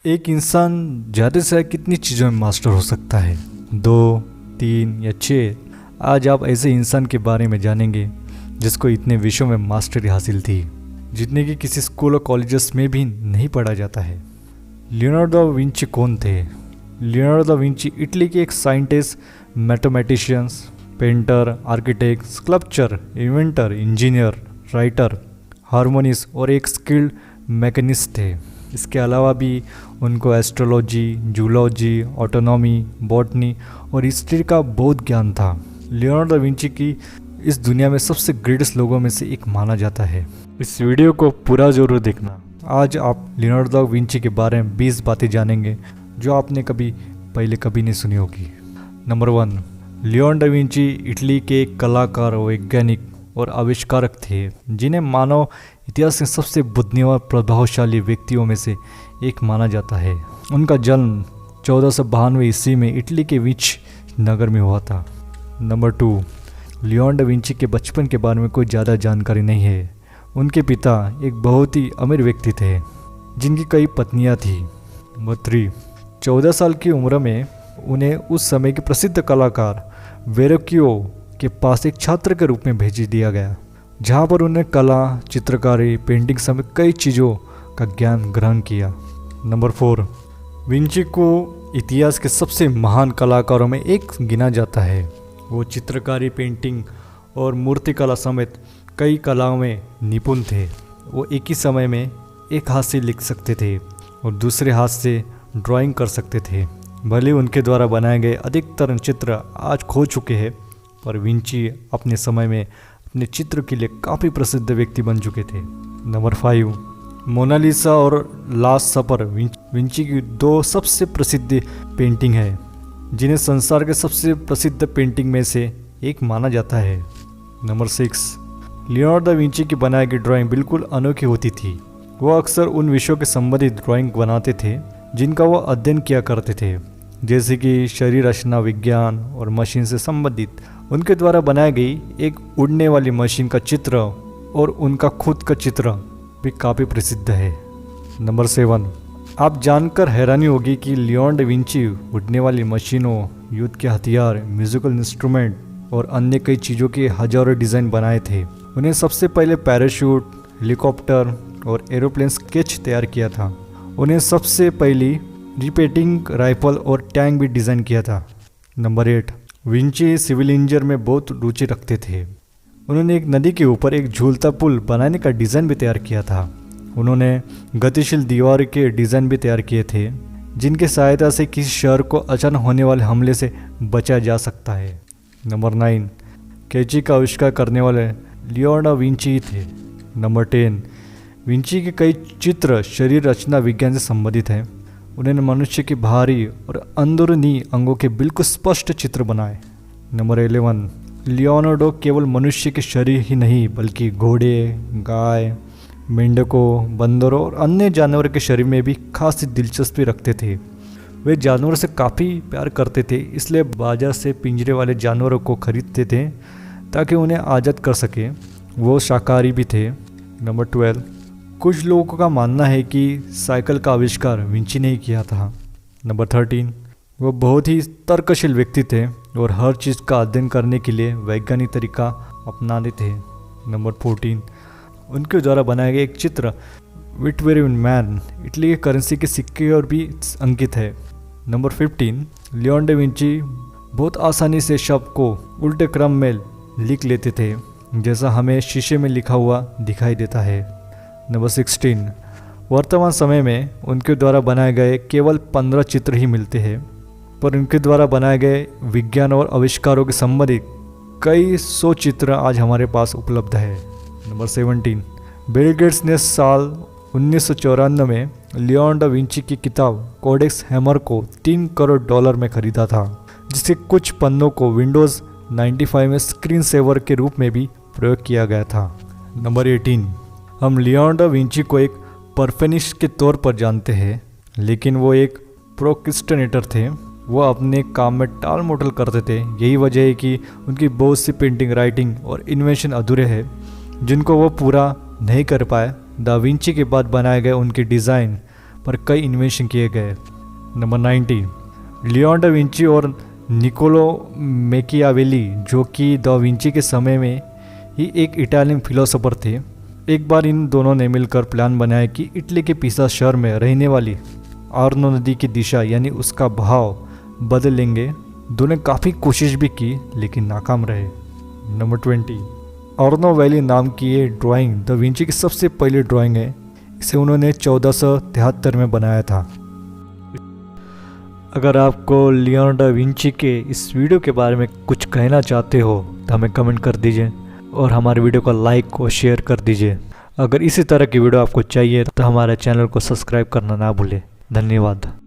एक इंसान ज़्यादा से ज़्यादा कितनी चीज़ों में मास्टर हो सकता है? 2, 3 या 6? आज आप ऐसे इंसान के बारे में जानेंगे जिसको इतने विषयों में मास्टरी हासिल थी जितने कि किसी स्कूल और कॉलेजेस में भी नहीं पढ़ा जाता है। लियोनार्डो दा विंची कौन थे? लियोनार्डो दा विंची इटली के एक scientist, mathematicians, painter, architect, sculpture, inventor, engineer, writer, harmonist और एक स्किल्ड मैकेनिस्ट थे। इसके अलावा भी उनको एस्ट्रोलॉजी, जूलॉजी, ऑटोनॉमी, बॉटनी और हिस्ट्री का बहुत ज्ञान था। लियोनार्डो दा विंची की इस दुनिया में सबसे ग्रेटेस्ट लोगों में से एक माना जाता है। इस वीडियो को पूरा जरूर देखना। आज आप लियोनार्डो दा विंची के बारे में 20 बातें जानेंगे जो आपने कभी नहीं सुनी होगी। Number 1, Leonardo da Vinci Italy के एक कलाकार, वैज्ञानिक और आविष्कारक थे जिन्हें मानव इतिहास के सबसे बुद्धिमान और प्रभावशाली व्यक्तियों में से एक माना जाता है। उनका जन्म 1492 ईस्वी में इटली के विच नगर में हुआ था। नंबर 2, लियोनार्डो दा विंची के बचपन के बारे में कोई ज़्यादा जानकारी नहीं है। उनके पिता एक बहुत ही अमीर व्यक्ति थे जिनकी कई पत्नियां थी। नंबर 3, 14 साल की उम्र में उन्हें उस समय के प्रसिद्ध कलाकार वेरोक्कियो के पास एक छात्र के रूप में भेज दिया गया, जहाँ पर उन्हें कला, चित्रकारी, पेंटिंग समेत कई चीज़ों का ज्ञान ग्रहण किया। नंबर 4, विंची को इतिहास के सबसे महान कलाकारों में एक गिना जाता है। वो चित्रकारी, पेंटिंग और मूर्तिकला समेत कई कलाओं में निपुण थे। वो एक ही समय में एक हाथ से लिख सकते थे और दूसरे हाथ से ड्राइंग कर सकते थे। भले उनके द्वारा बनाए गए अधिकतर चित्र आज खो चुके हैं, पर विंची अपने समय में अपने चित्र के लिए काफ़ी प्रसिद्ध व्यक्ति बन चुके थे। नंबर 5, मोनालिसा और लास्ट सपर विंची की 2 सबसे प्रसिद्ध पेंटिंग है जिन्हें संसार के सबसे प्रसिद्ध पेंटिंग में से एक माना जाता है। नंबर 6, लियोनार्डो दा विंची की बनाई गई ड्राइंग बिल्कुल अनोखी होती थी। वो अक्सर उन विषयों के संबंधित ड्राइंग बनाते थे जिनका वो अध्ययन किया करते थे, जैसे कि शरीर रचना विज्ञान और मशीन से संबंधित। उनके द्वारा बनाई गई एक उड़ने वाली मशीन का चित्र और उनका खुद का चित्र भी काफ़ी प्रसिद्ध है। नंबर 7, आप जानकर हैरानी होगी कि लियोनार्डो दा विंची उड़ने वाली मशीनों, युद्ध के हथियार, म्यूजिकल इंस्ट्रूमेंट और अन्य कई चीज़ों के हजारों डिज़ाइन बनाए थे। उन्हें सबसे पहले पैराशूट, हेलीकॉप्टर और एरोप्लेन स्केच तैयार किया था। उन्हें सबसे पहली रिपेटिंग राइफल और टैंक भी डिज़ाइन किया था। नंबर 8, विंची सिविल इंजीनियर में बहुत रुचि रखते थे। उन्होंने एक नदी के ऊपर एक झूलता पुल बनाने का डिज़ाइन भी तैयार किया था। उन्होंने गतिशील दीवार के डिज़ाइन भी तैयार किए थे जिनकी सहायता से किसी शहर को अचानक होने वाले हमले से बचाया जा सकता है। नंबर 9, कैंची का आविष्कार करने वाले लियोनार्डो दा विंची थे। नंबर 10, विंची के कई चित्र शरीर रचना विज्ञान से संबंधित हैं। उन्होंने मनुष्य के बाहरी और अंदरूनी अंगों के बिल्कुल स्पष्ट चित्र बनाए। नंबर 11, लियोनार्डो केवल मनुष्य के शरीर ही नहीं बल्कि घोड़े, गाय, मेंढकों, बंदरों और अन्य जानवरों के शरीर में भी खासी दिलचस्पी रखते थे। वे जानवरों से काफ़ी प्यार करते थे, इसलिए बाजार से पिंजरे वाले जानवरों को खरीदते थे ताकि उन्हें आज़ाद कर सके। वो शाकाहारी भी थे। नंबर 12, कुछ लोगों का मानना है कि साइकिल का आविष्कार विंची ने ही किया था। नंबर 13, वो बहुत ही तर्कशील व्यक्ति थे और हर चीज़ का अध्ययन करने के लिए वैज्ञानिक तरीका अपनाते थे। नंबर 14, उनके द्वारा बनाया गया एक चित्र विटवेरियन मैन इटली के करेंसी के सिक्के और भी अंकित है। नंबर 15, लियोनार्डो दा विंची बहुत आसानी से शब्द को उल्टे क्रम में लिख लेते थे, जैसा हमें शीशे में लिखा हुआ दिखाई देता है। नंबर 16, वर्तमान समय में उनके द्वारा बनाए गए केवल 15 चित्र ही मिलते हैं, पर उनके द्वारा बनाए गए विज्ञान और आविष्कारों के संबंधित कई 100 चित्र आज हमारे पास उपलब्ध है। नंबर 17, बिल गेट्स ने साल 1994 में लियोनार्डो दा विंची की किताब कोडेक्स हैमर को $3 करोड़ में खरीदा था, जिसके कुछ पन्नों को विंडोज़ 95 में स्क्रीन सेवर के रूप में भी प्रयोग किया गया था। नंबर 18, हम लियोनार्डो दा विंची को एक परफेक्शनिस्ट के तौर पर जानते हैं, लेकिन वो एक प्रोक्रेस्टिनेटर थे। वो अपने काम में टाल मटोल करते थे। यही वजह है कि उनकी बहुत सी पेंटिंग, राइटिंग और इन्वेंशन अधूरे हैं जिनको वो पूरा नहीं कर पाए। दा विंची के बाद बनाए गए उनके डिज़ाइन पर कई इन्वेंशन किए गए। नंबर 19, लियोनार्डो दा विंची और निकोलो मैकियावेली, जो कि दा विंची के समय में ही एक इटालियन फिलोसोफर थे। एक बार इन दोनों ने मिलकर प्लान बनाया कि इटली के पिसा शहर में रहने वाली आर्नो नदी की दिशा यानी उसका बहाव बदल लेंगे। दोनों ने काफ़ी कोशिश भी की लेकिन नाकाम रहे। नंबर 20, आर्नो वैली नाम की ये ड्राइंग दा विंची की सबसे पहली ड्राइंग है। इसे उन्होंने 1473 में बनाया था। अगर आपको लियोनार्डो दा विंची के इस वीडियो के बारे में कुछ कहना चाहते हो तो हमें कमेंट कर दीजिए और हमारे वीडियो को लाइक और शेयर कर दीजिए। अगर इसी तरह की वीडियो आपको चाहिए तो हमारे चैनल को सब्सक्राइब करना ना भूलें। धन्यवाद।